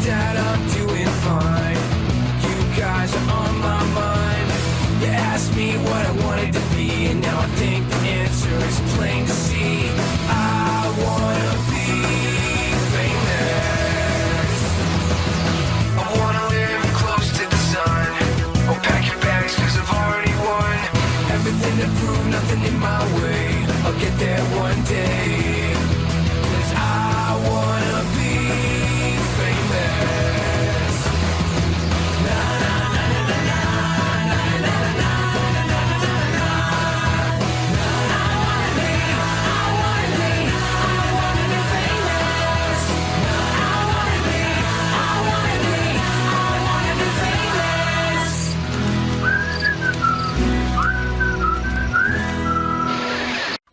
Dad, I'm doing fine. You guys are on my mind. You asked me what I wanted to be, and now I think the answer is plain to see. I wanna be famous. I wanna live close to the sun. Oh, pack your bags, cause I've already won. Everything to prove, nothing in my way. I'll get there one day. Cause I wanna be famous. Na na na na na na na na na na na. I wanna be famous. I wanna be famous.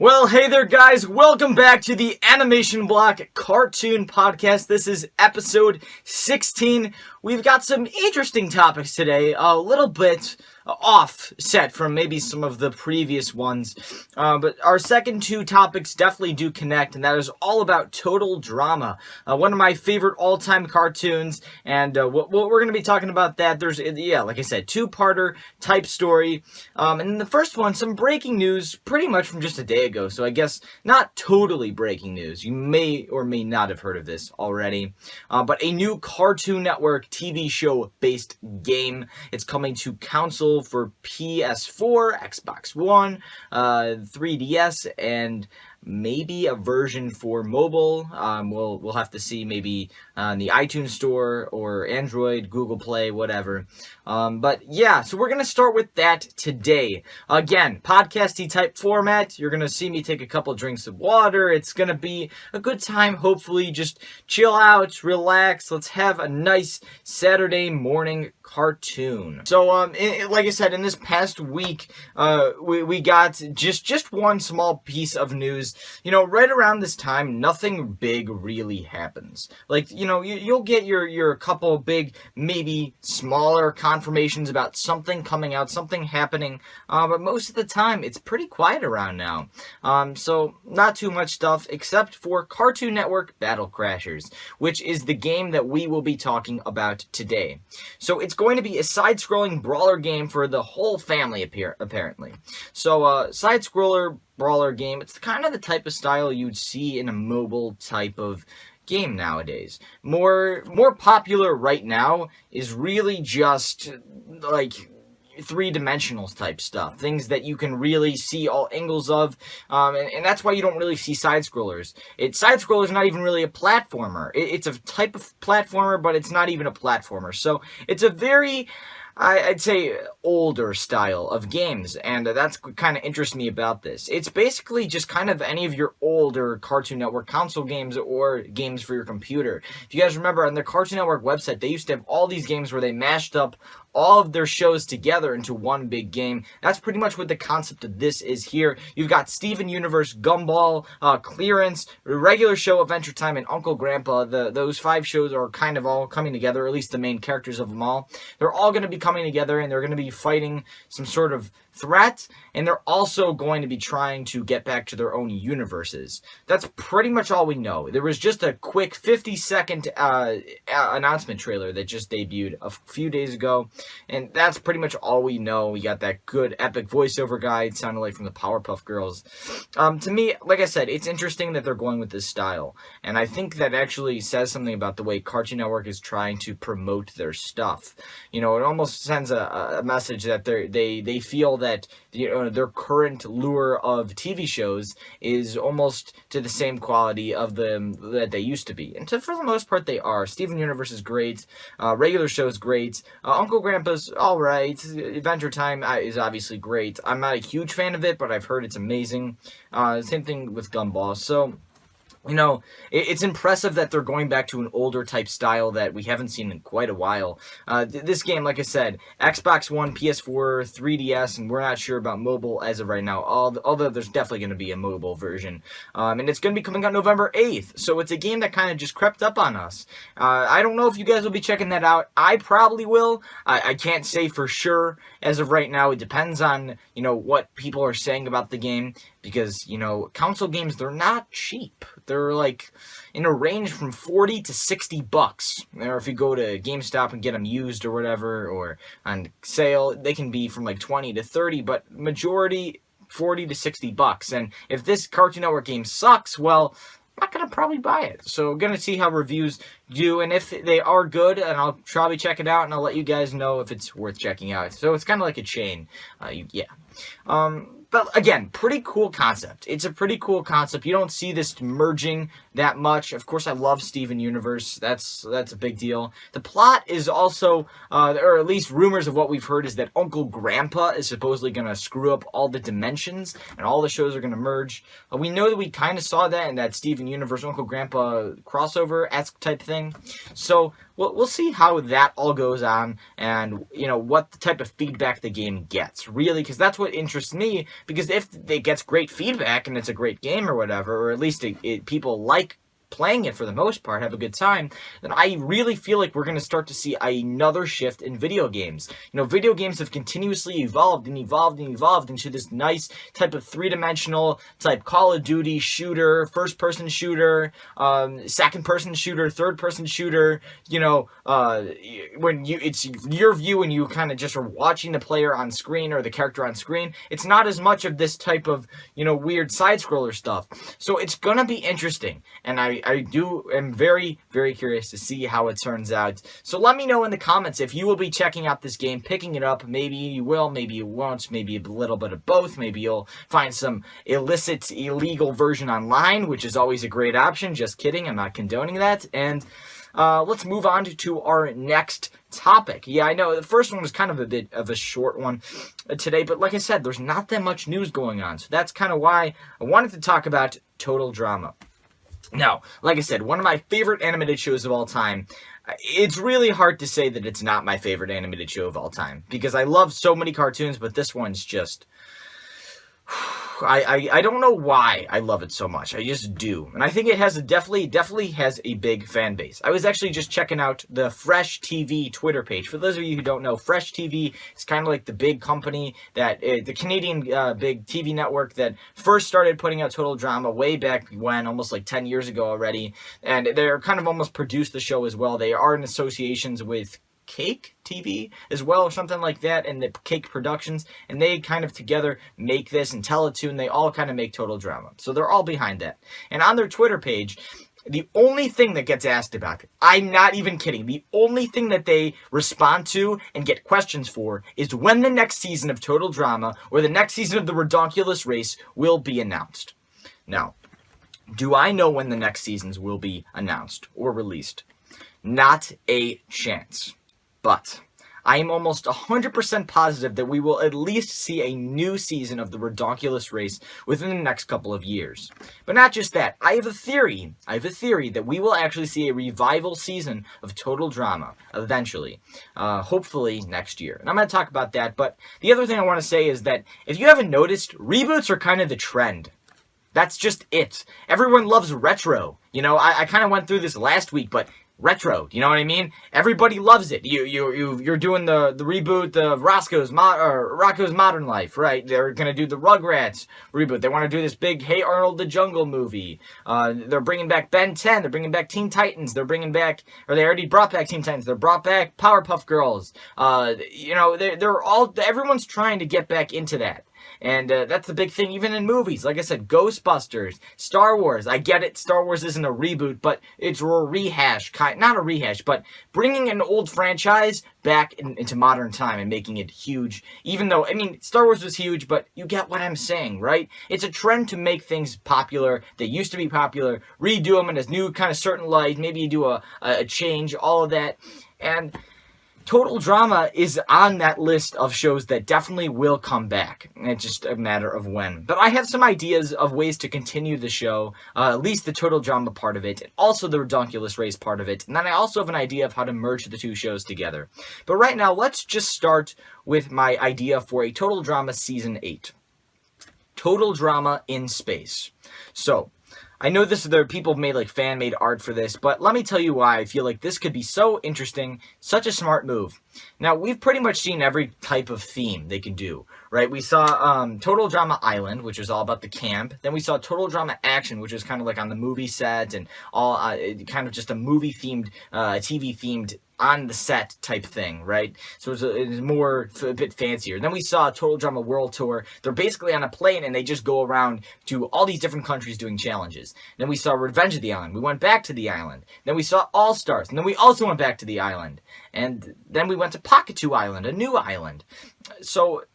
Well, hey there, guys. Welcome back to the Animation Block Cartoon Podcast. This is episode 16. We've got some interesting topics today, a little bit offset from maybe some of the previous ones, but our second two topics definitely do connect, and that is all about Total Drama, one of my favorite all-time cartoons, and what we're going to be talking about that. There's, like I said, two-parter type story, and in the first one, some breaking news pretty much from just a day ago, so I guess not totally breaking news. You may or may not have heard of this already, but a new Cartoon Network TV show based game. It's coming to console for PS4, Xbox One, 3DS, and maybe a version for mobile. We'll have to see, maybe on the iTunes Store or Android, Google Play, whatever. But yeah, so we're gonna start with that today. Again, podcasty type format. You're gonna see me take a couple drinks of water. It's gonna be a good time. Hopefully, just chill out, relax. Let's have a nice Saturday morning cartoon. So, like I said, in this past week, we got just one small piece of news. You know, right around this time, nothing big really happens. Like, you know, you'll get your couple big, maybe smaller confirmations about something coming out, something happening, but most of the time, it's pretty quiet around now. So, not too much stuff, except for Cartoon Network Battle Crashers, which is the game that we will be talking about today. So, it's going to be a side-scrolling brawler game for the whole family, apparently. So, side-scroller brawler game, it's kind of the type of style you'd see in a mobile type of game nowadays. More popular right now is really just like three-dimensional type stuff, things that you can really see all angles of, and that's why you don't really see side-scrollers. Side-scrollers not even really a platformer. It's a type of platformer, but it's not even a platformer. So it's a very, I'd say, older style of games, and that's what kind of interests me about this. It's basically just kind of any of your older Cartoon Network console games or games for your computer. If you guys remember, on the Cartoon Network website, they used to have all these games where they mashed up all of their shows together into one big game. That's pretty much what the concept of this is here. You've got Steven Universe, Gumball, Clearance, Regular Show, Adventure Time, and Uncle Grandpa. Those 5 shows are kind of all coming together, or at least the main characters of them all. They're all going to be coming together, and they're going to be fighting some sort of threat, and they're also going to be trying to get back to their own universes. That's pretty much all we know. There was just a quick 50-second announcement trailer that just debuted a few days ago, and that's pretty much all we know. We got that good epic voiceover guy. It sounded like from the Powerpuff Girls. To me, like I said, it's interesting that they're going with this style, and I think that actually says something about the way Cartoon Network is trying to promote their stuff. You know, it almost sends a message that they feel that, you know, their current lure of TV shows is almost to the same quality of them that they used to be. And for the most part, they are. Steven Universe is great. Regular Show is great. Uncle Grandpa's alright. Adventure Time is obviously great. I'm not a huge fan of it, but I've heard it's amazing. Same thing with Gumball. So, you know, it's impressive that they're going back to an older type style that we haven't seen in quite a while. This game, like I said, Xbox One, PS4, 3DS, and we're not sure about mobile as of right now, although there's definitely going to be a mobile version. And it's going to be coming out November 8th, so it's a game that kind of just crept up on us. I don't know if you guys will be checking that out. I probably will. I can't say for sure as of right now. It depends on, you know, what people are saying about the game. because, console games, they're not cheap. They're like in a range from 40 to 60 bucks. Or if you go to GameStop and get them used or whatever, or on sale, they can be from like 20 to 30, but majority 40 to 60 bucks. And if this Cartoon Network game sucks, well, I'm not going to probably buy it. So I'm going to see how reviews do, and if they are good, and I'll probably check it out, and I'll let you guys know if it's worth checking out. So it's kind of like a chain. But again, pretty cool concept. It's a pretty cool concept. You don't see this merging that much. Of course, I love Steven Universe. That's a big deal. The plot is also, or at least rumors of what we've heard, is that Uncle Grandpa is supposedly going to screw up all the dimensions, and all the shows are going to merge. We know that we kind of saw that in that Steven Universe, Uncle Grandpa crossover-esque type thing. So we'll see how that all goes on, and what the type of feedback the game gets, really, because that's what interests me. Because if it gets great feedback and it's a great game or whatever, or at least people like playing it for the most part, have a good time, then I really feel like we're going to start to see another shift in video games. Video games have continuously evolved into this nice type of three-dimensional type Call of Duty shooter, first-person shooter, second-person shooter, third-person shooter. When it's your view and you kind of just are watching the player on screen or the character on screen. It's not as much of this type of weird side-scroller stuff. So it's gonna be interesting, and I am very, very curious to see how it turns out. So let me know in the comments if you will be checking out this game, picking it up. Maybe you will, maybe you won't, maybe a little bit of both. Maybe you'll find some illicit, illegal version online, which is always a great option. Just kidding, I'm not condoning that. And let's move on to our next topic. Yeah, I know the first one was kind of a bit of a short one today, but like I said, there's not that much news going on. So that's kind of why I wanted to talk about Total Drama. Now, like I said, one of my favorite animated shows of all time. It's really hard to say that it's not my favorite animated show of all time, because I love so many cartoons, but this one's just... I don't know why I love it so much. I just do. And I think it has definitely has a big fan base. I was actually just checking out the Fresh TV Twitter page. For those of you who don't know, Fresh TV is kind of like the big company that, the Canadian big TV network that first started putting out Total Drama way back when, almost like 10 years ago already. And they're kind of almost produced the show as well. They are in associations with Cake TV as well, or something like that, and the Cake Productions, and they kind of together make this, and Teletoon, they all kind of make Total Drama. So they're all behind that. And on their Twitter page, the only thing that gets asked about, I'm not even kidding, the only thing that they respond to and get questions for is when the next season of Total Drama or the next season of The Ridonkulous Race will be announced. Now, do I know when the next seasons will be announced or released? Not a chance. But I am almost 100% positive that we will at least see a new season of The Ridonkulous Race within the next couple of years. But not just that. I have a theory that we will actually see a revival season of Total Drama eventually. Hopefully next year. And I'm going to talk about that. But the other thing I want to say is that if you haven't noticed, reboots are kind of the trend. That's just it. Everyone loves retro. I kind of went through this last week, but... retro, you know what I mean? Everybody loves it. You're doing the reboot, the Rocko's Modern Life, right? They're gonna do the Rugrats reboot. They want to do this big Hey Arnold the Jungle movie. They're bringing back Ben 10. They're bringing back Teen Titans. They're bringing back, or they already brought back Teen Titans. They're brought back Powerpuff Girls. Everyone's trying to get back into that. And that's the big thing, even in movies. Like I said, Ghostbusters, Star Wars. I get it, Star Wars isn't a reboot, but it's a rehash. Not a rehash, but bringing an old franchise back into modern time and making it huge. Even though, Star Wars was huge, but you get what I'm saying, right? It's a trend to make things popular that used to be popular, redo them in a new kind of certain light. Maybe you do a change, all of that. And... Total Drama is on that list of shows that definitely will come back. It's just a matter of when. But I have some ideas of ways to continue the show, at least the Total Drama part of it, and also the Ridonkulous Race part of it. And then I also have an idea of how to merge the two shows together. But right now, let's just start with my idea for a Total Drama Season 8. Total Drama in Space. So... I know there are people made like fan-made art for this, but let me tell you why I feel like this could be so interesting, such a smart move. Now, we've pretty much seen every type of theme they can do, right? We saw Total Drama Island, which was all about the camp. Then we saw Total Drama Action, which was kind of like on the movie set and all kind of just a movie-themed, TV-themed on the set type thing, right? So it was more a bit fancier. Then we saw Total Drama World Tour. They're basically on a plane and they just go around to all these different countries doing challenges. Then we saw Revenge of the Island. We went back to the island. Then we saw All Stars. And then we also went back to the island. And then we went to Pakatu Island, a new island. So,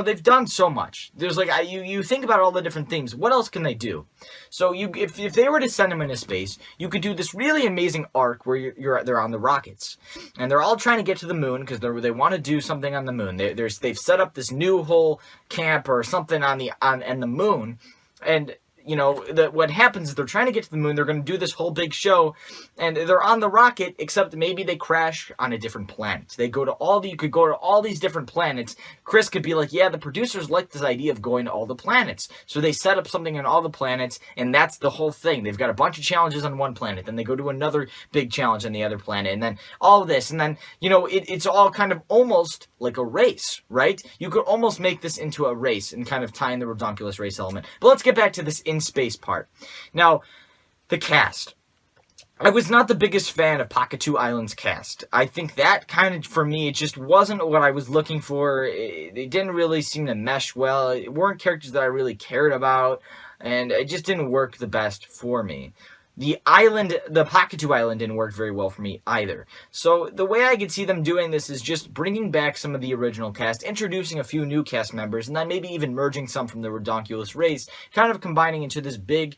they've done so much. There's like, you think about all the different themes. What else can they do? So if they were to send them into space, you could do this really amazing arc where they're on the rockets. And they're all trying to get to the moon because they want to do something on the moon. They've set up this new whole camp or something on the moon. And what happens is they're trying to get to the moon. They're going to do this whole big show, and they're on the rocket, except maybe they crash on a different planet. You could go to all these different planets. Chris could be like, yeah, the producers like this idea of going to all the planets. So they set up something on all the planets, and that's the whole thing. They've got a bunch of challenges on one planet, then they go to another big challenge on the other planet, and then all of this, and then, it's all kind of almost like a race, right? You could almost make this into a race and kind of tie in the Redonkulous race element. But let's get back to this in space part. Now, the cast. I was not the biggest fan of Pakatu Island's cast. I think that kind of, for me, it just wasn't what I was looking for. They didn't really seem to mesh well. It weren't characters that I really cared about, and it just didn't work the best for me. The Pakatu Island didn't work very well for me either. So the way I could see them doing this is just bringing back some of the original cast, introducing a few new cast members, and then maybe even merging some from the Redonkulous race, kind of combining into this big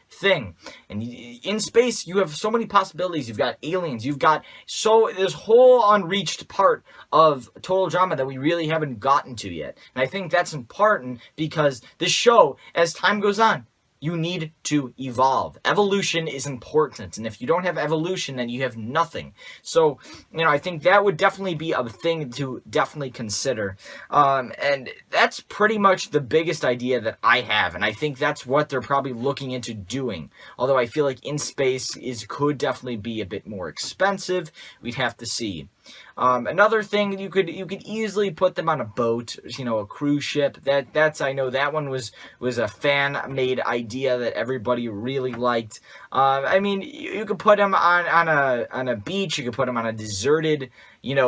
thing. And in space, you have so many possibilities. You've got aliens. You've got this whole unreached part of Total Drama that we really haven't gotten to yet. And I think that's important because this show, as time goes on, you need to evolve. Evolution is important, and if you don't have evolution, then you have nothing. So, I think that would definitely be a thing to definitely consider. And that's pretty much the biggest idea that I have, and I think that's what they're probably looking into doing. Although I feel like in space could definitely be a bit more expensive. We'd have to see. Another thing, you could easily put them on a boat, a cruise ship. I know that one was a fan-made idea that everybody really liked. You could put them on a beach. You could put them on a deserted,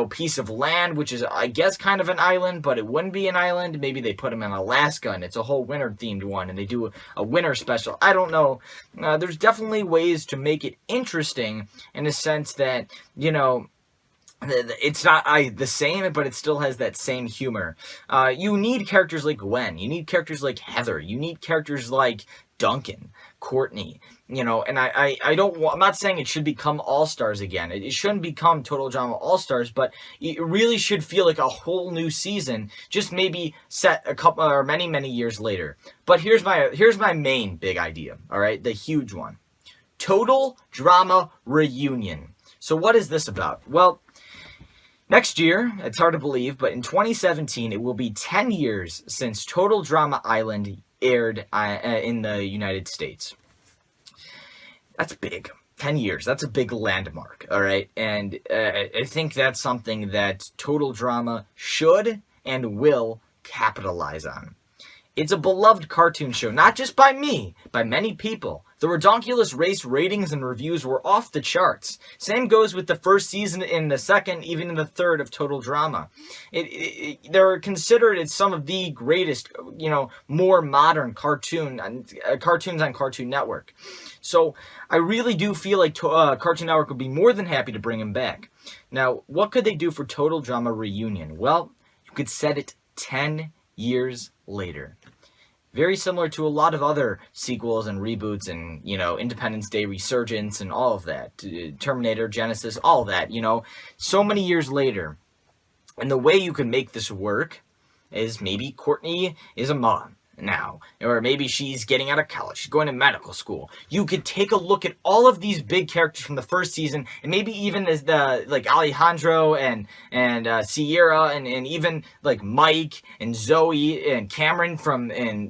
piece of land, which is, I guess, kind of an island, but it wouldn't be an island. Maybe they put them in Alaska, and it's a whole winter-themed one, and they do a winter special. I don't know. There's definitely ways to make it interesting in a sense that, it's not the same, but it still has that same humor. You need characters like Gwen. You need characters like Heather. You need characters like Duncan, Courtney. And I'm not saying it should become All-Stars again. It shouldn't become Total Drama All-Stars, but it really should feel like a whole new season, just maybe set a couple or many years later. But here's my main big idea, all right? The huge one. Total Drama Reunion. So what is this about? Well, next year, it's hard to believe, but in 2017, it will be 10 years since Total Drama Island aired in the United States. That's big. 10 years. That's a big landmark, all right? And I think that's something that Total Drama should and will capitalize on. It's a beloved cartoon show, not just by me, by many people. The Redonkulous race ratings and reviews were off the charts. Same goes with the first season and the second, even in the third of Total Drama. They're considered as some of the greatest, more modern cartoons on Cartoon Network. So I really do feel like Cartoon Network would be more than happy to bring him back. Now, what could they do for Total Drama Reunion? Well, you could set it 10 years later. Very similar to a lot of other sequels and reboots and, Independence Day Resurgence and all of that. Terminator, Genesis, all of that, So many years later. And the way you can make this work is maybe Courtney is a mom now. Or maybe she's getting out of college. She's going to medical school. You could take a look at all of these big characters from the first season, and maybe even as Alejandro and Sierra and even like Mike and Zoe and Cameron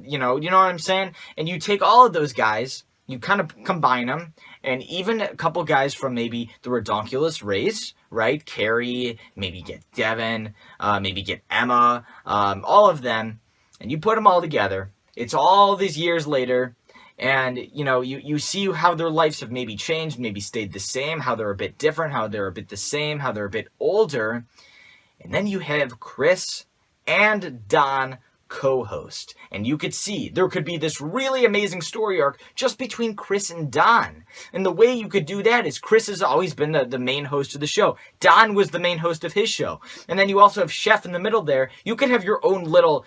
you know what I'm saying? And you take all of those guys, you kind of combine them, and even a couple guys from maybe the Redonkulous race, right? Carrie, maybe get Devin, maybe get Emma, all of them, and you put them all together. It's all these years later, and you see how their lives have maybe changed, maybe stayed the same, how they're a bit different, how they're a bit the same, how they're a bit older, and then you have Chris and Don co-host, and you could see there could be this really amazing story arc just between Chris and Don. And the way you could do that is Chris has always been the main host of the show. Don was the main host of his show. And then you also have Chef in the middle there. You could have your own little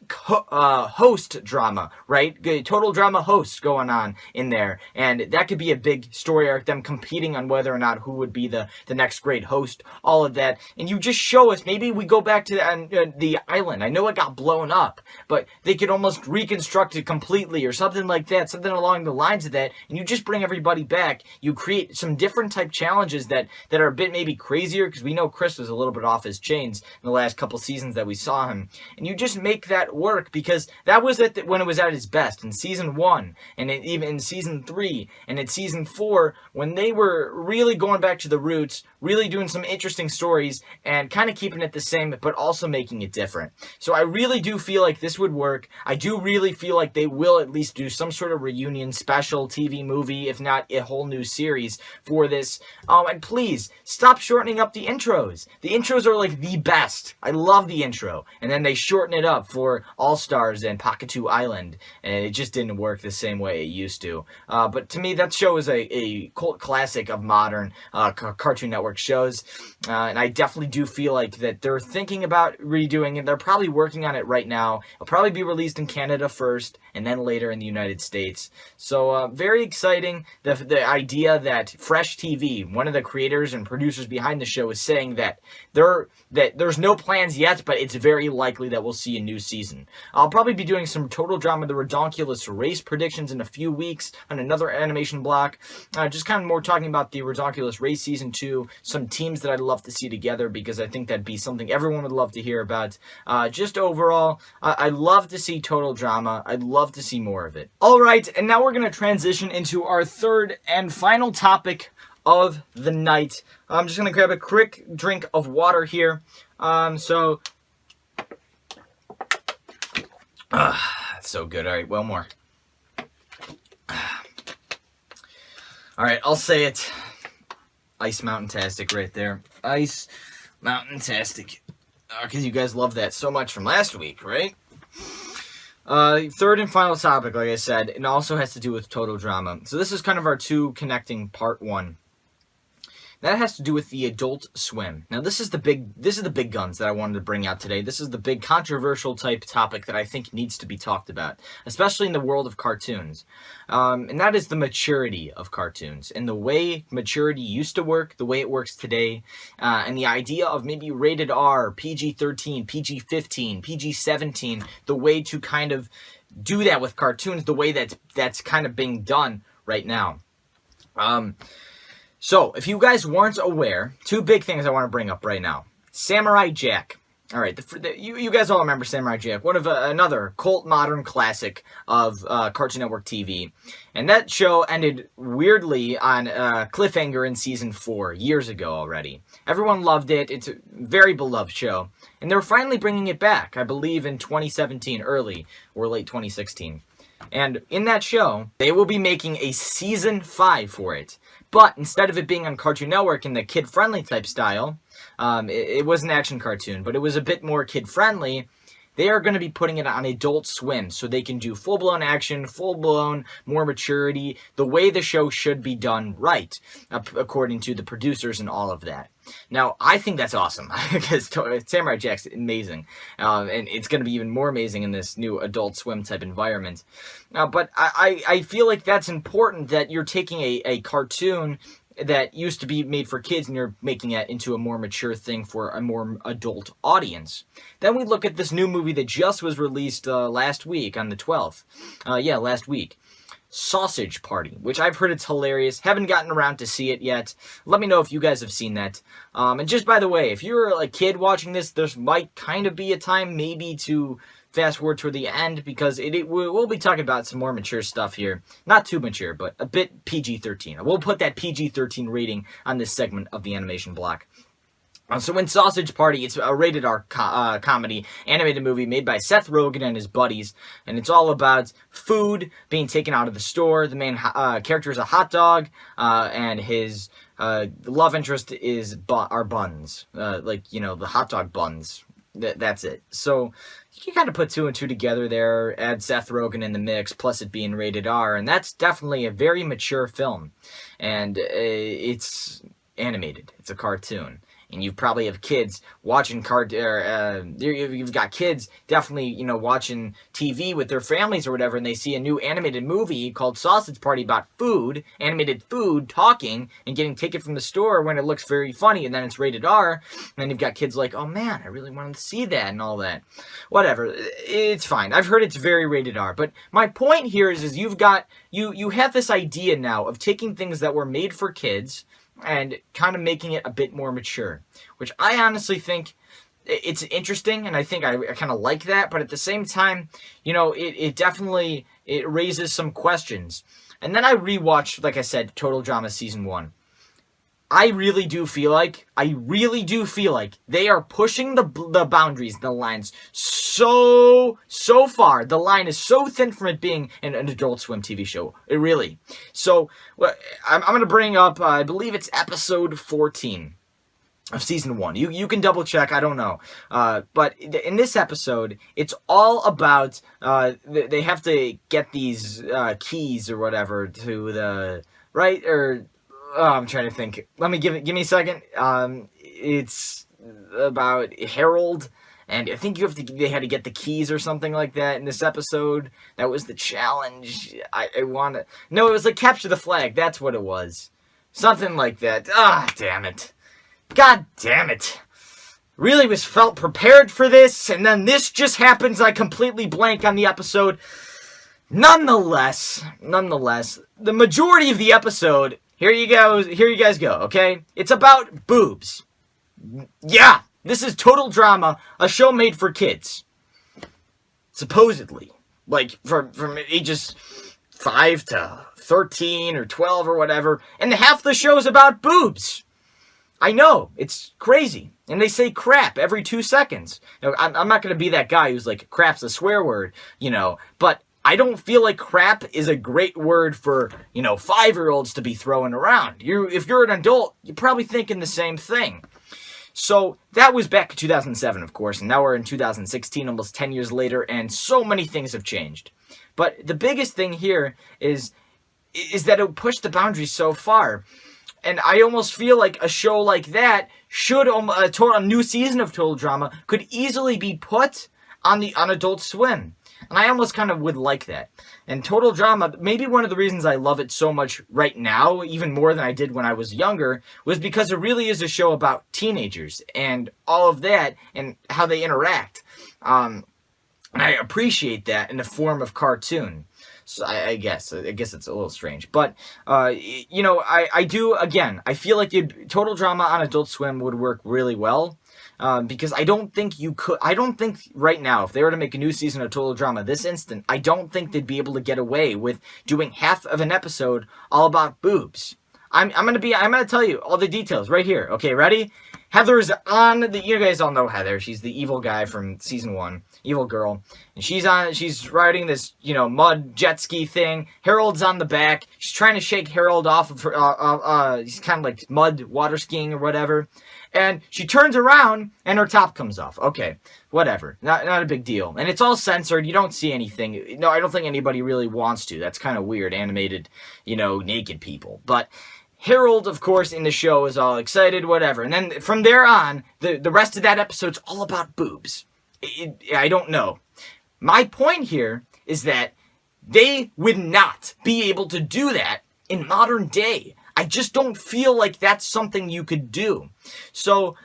host drama, right? Total drama hosts going on in there. And that could be a big story arc, them competing on whether or not who would be the next great host, all of that. And you just show us, maybe we go back to the island. I know it got blown up, but they could almost reconstruct it completely or something like that, something along the lines of that, and you just bring everybody back. You create some different type challenges that are a bit maybe crazier, because we know Chris was a little bit off his chains in the last couple seasons that we saw him, and you just make that work, because that was when it was at its best in season 1, and even in season 3, and in season 4, when they were really going back to the roots, really doing some interesting stories, and kind of keeping it the same, but also making it different. So I really do feel like this would work. I do really feel like they will at least do some sort of reunion special TV movie, if not a whole new series for this. And please, stop shortening up the intros. The intros are like the best. I love the intro. And then they shorten it up for All-Stars and Pakatu Island, and it just didn't work the same way it used to. But to me, that show is a cult classic of modern Cartoon Network shows. And I definitely do feel like that they're thinking about redoing it. They're probably working on it right now. It'll probably be released in Canada first, and then later in the United States. So very exciting. The idea that Fresh TV, one of the creators and producers behind the show, is saying that there's no plans yet, but it's very likely that we'll see a new season. I'll probably be doing some Total Drama The Redonkulous race predictions in a few weeks on another animation block. Just kind of more talking about the Redonkulous race season 2, some teams that I'd love to see together, because I think that'd be something everyone would love to hear about. Just overall, I'd love to see Total Drama. I'd love to see more of it. All right, and now we're going to transition into our third and final topic of the night. I'm just going to grab a quick drink of water here. That's so good. All right, one more. All right, I'll say it. Ice Mountain-tastic right there. Ice Mountain-tastic. Because you guys love that so much from last week, right? Third and final topic, like I said, it also has to do with Total Drama. So this is kind of our two connecting part one. That has to do with the Adult Swim. Now this is the big guns that I wanted to bring out today. This is the big controversial type topic that I think needs to be talked about, especially in the world of cartoons. And that is the maturity of cartoons, and the way maturity used to work, the way it works today, and the idea of maybe rated R, PG-13, PG-15, PG-17, the way to kind of do that with cartoons, the way that's kind of being done right now. So, if you guys weren't aware, two big things I want to bring up right now. Samurai Jack. All right, you guys all remember Samurai Jack, one of another cult modern classic of Cartoon Network TV. And that show ended weirdly on a cliffhanger in season 4, years ago already. Everyone loved it. It's a very beloved show. And they're finally bringing it back, I believe in 2017, early or late 2016. And in that show, they will be making a season 5 for it. But instead of it being on Cartoon Network in the kid-friendly type style, it was an action cartoon, but it was a bit more kid-friendly. They are going to be putting it on Adult Swim, so they can do full-blown action, full-blown, more maturity, the way the show should be done right, according to the producers and all of that. Now, I think that's awesome, because Samurai Jack's amazing, and it's going to be even more amazing in this new Adult Swim type environment. But I feel like that's important, that you're taking a cartoon that used to be made for kids, and you're making it into a more mature thing for a more adult audience. Then we look at this new movie that just was released last week on the 12th. Last week. Sausage Party, which I've heard it's hilarious. Haven't gotten around to see it yet. Let me know if you guys have seen that. And just by the way, if you're a kid watching this, there might kind of be a time maybe to fast forward toward the end because we'll be talking about some more mature stuff here. Not too mature, but a bit PG-13. We'll put that PG-13 rating on this segment of the animation block. So in Sausage Party, it's a rated R comedy, animated movie made by Seth Rogen and his buddies, and it's all about food being taken out of the store. The main character is a hot dog, and his love interest are buns, the hot dog buns. That's it. So you can kind of put two and two together there, add Seth Rogen in the mix, plus it being rated R, and that's definitely a very mature film, and it's animated. It's a cartoon. And you probably have kids watching you've got kids definitely, watching TV with their families or whatever, and they see a new animated movie called Sausage Party about food, animated food, talking, and getting taken from the store when it looks very funny, and then it's rated R, and then you've got kids like, oh man, I really wanted to see that, and all that. Whatever, it's fine. I've heard it's very rated R, but my point here is you have this idea now of taking things that were made for kids, and kind of making it a bit more mature, which I honestly think it's interesting, and I think I kind of like that, but at the same time, it definitely raises some questions. And then I rewatched, like I said, Total Drama Season 1. I really do feel like they are pushing the boundaries, the lines so far. The line is so thin from it being an Adult Swim TV show. It really. So I'm going to bring up, I believe it's episode 14 of season 1. You can double check, I don't know. But in this episode, it's all about, they have to get these keys or whatever to the, right, or... Oh, I'm trying to think. Let me give me a second. It's about Harold, and I think they had to get the keys or something like that in this episode. That was the challenge. No, it was like capture the flag. That's what it was. Something like that. Ah, damn it. God damn it. Really felt prepared for this, and then this just happens. I completely blank on the episode. Nonetheless, the majority of the episode... Here you guys go, okay? It's about boobs. Yeah, this is Total Drama, a show made for kids. Supposedly. Like, from ages 5 to 13 or 12 or whatever. And half the show is about boobs. I know, it's crazy. And they say crap every 2 seconds. I'm not going to be that guy who's like, crap's a swear word, but... I don't feel like crap is a great word for, 5-year-olds to be throwing around. If you're an adult, you're probably thinking the same thing. So that was back in 2007, of course, and now we're in 2016, almost 10 years later, and so many things have changed. But the biggest thing here is that it pushed the boundaries so far. And I almost feel like a show like that a new season of Total Drama could easily be put on Adult Swim. And I almost kind of would like that. And Total Drama, maybe one of the reasons I love it so much right now, even more than I did when I was younger, was because it really is a show about teenagers and all of that and how they interact. And I appreciate that in the form of cartoon. So I guess it's a little strange. But, I do, again, I feel like Total Drama on Adult Swim would work really well. Because I don't think right now, if they were to make a new season of Total Drama this instant, I don't think they'd be able to get away with doing half of an episode all about boobs. I'm gonna tell you all the details right here. Okay, ready? Heather's on you guys all know Heather. She's the evil guy from season 1, evil girl. And she's riding this, mud jet ski thing. Harold's on the back. She's trying to shake Harold off of her, he's kind of like mud water skiing or whatever. And she turns around, and her top comes off. Okay, whatever. Not a big deal. And it's all censored. You don't see anything. No, I don't think anybody really wants to. That's kind of weird, animated, naked people. But Harold, of course, in the show is all excited, whatever. And then from there on, the rest of that episode's all about boobs. I don't know. My point here is that they would not be able to do that in modern day. I just don't feel like that's something you could do. So,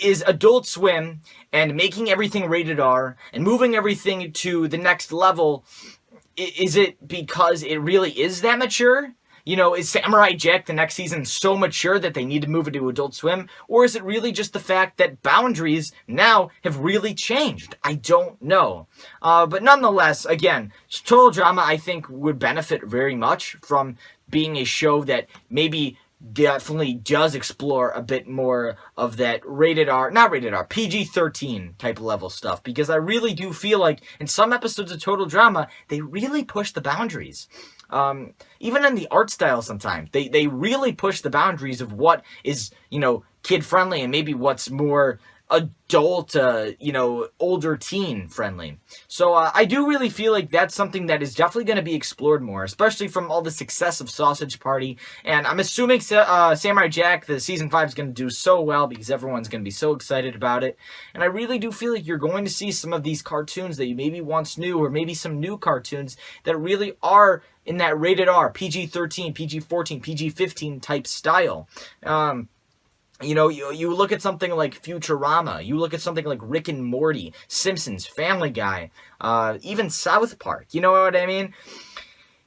is Adult Swim and making everything rated R and moving everything to the next level, is it because it really is that mature? is Samurai Jack the next season so mature that they need to move it to Adult Swim? Or is it really just the fact that boundaries now have really changed? I don't know. But nonetheless, again, Total Drama, I think, would benefit very much from being a show that maybe definitely does explore a bit more of that not rated R, PG-13 type level stuff, because I really do feel like in some episodes of Total Drama, they really push the boundaries. Even in the art style sometimes, they really push the boundaries of what is, kid-friendly and maybe what's more adult, older teen friendly. So I do really feel like that's something that is definitely going to be explored more, especially from all the success of Sausage Party. And I'm assuming Samurai Jack, the season 5 is going to do so well because everyone's going to be so excited about it. And I really do feel like you're going to see some of these cartoons that you maybe once knew, or maybe some new cartoons that really are in that rated R, PG-13, PG-14, PG-15 type style. You look at something like Futurama, you look at something like Rick and Morty, Simpsons, Family Guy, even South Park, you know what I mean?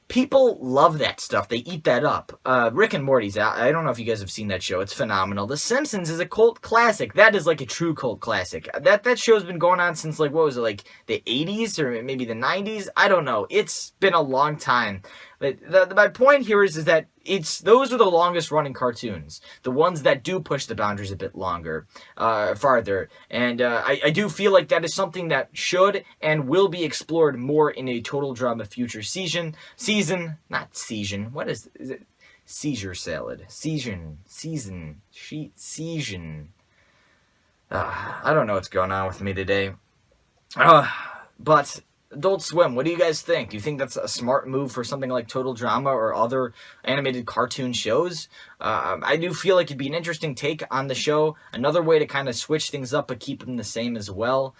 People love that stuff. They eat that up. Rick and Morty's, I don't know if you guys have seen that show. It's phenomenal. The Simpsons is a cult classic. That is like a true cult classic. That show's been going on since, the 80s or maybe the 90s? I don't know. It's been a long time. But my point here is that those are the longest running cartoons, the ones that do push the boundaries a bit farther, and I do feel like that is something that should and will be explored more in a Total Drama future season. What is it? Seizure salad. Season. I don't know what's going on with me today. But Adult Swim, what do you guys think? Do you think that's a smart move for something like Total Drama or other animated cartoon shows? I do feel like it'd be an interesting take on the show. Another way to kind of switch things up but keep them the same as well.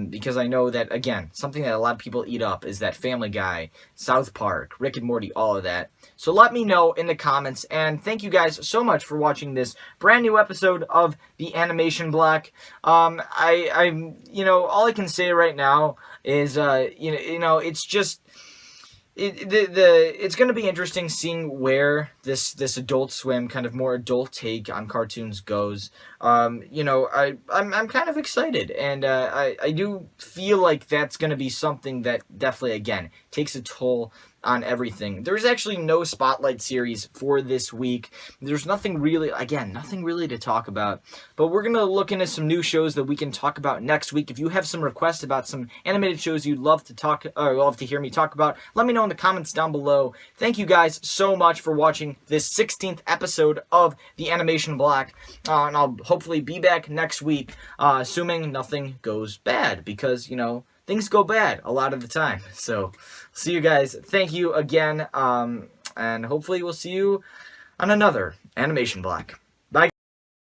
Because I know that, again, something that a lot of people eat up is that Family Guy, South Park, Rick and Morty, all of that. So let me know in the comments. And thank you guys so much for watching this brand new episode of the Animation Block. All I can say right now is, it's just, it's going to be interesting seeing where this Adult Swim kind of more adult take on cartoons goes. I'm kind of excited, and I do feel like that's going to be something that definitely, again, takes a toll on everything. There's actually no Spotlight series for this week. There's nothing really to talk about. But we're going to look into some new shows that we can talk about next week. If you have some requests about some animated shows you'd love to hear me talk about, let me know in the comments down below. Thank you guys so much for watching this 16th episode of the Animation Block. And I'll hopefully be back next week, assuming nothing goes bad, because, things go bad a lot of the time. So, see you guys. Thank you again. And hopefully we'll see you on another Animation Block.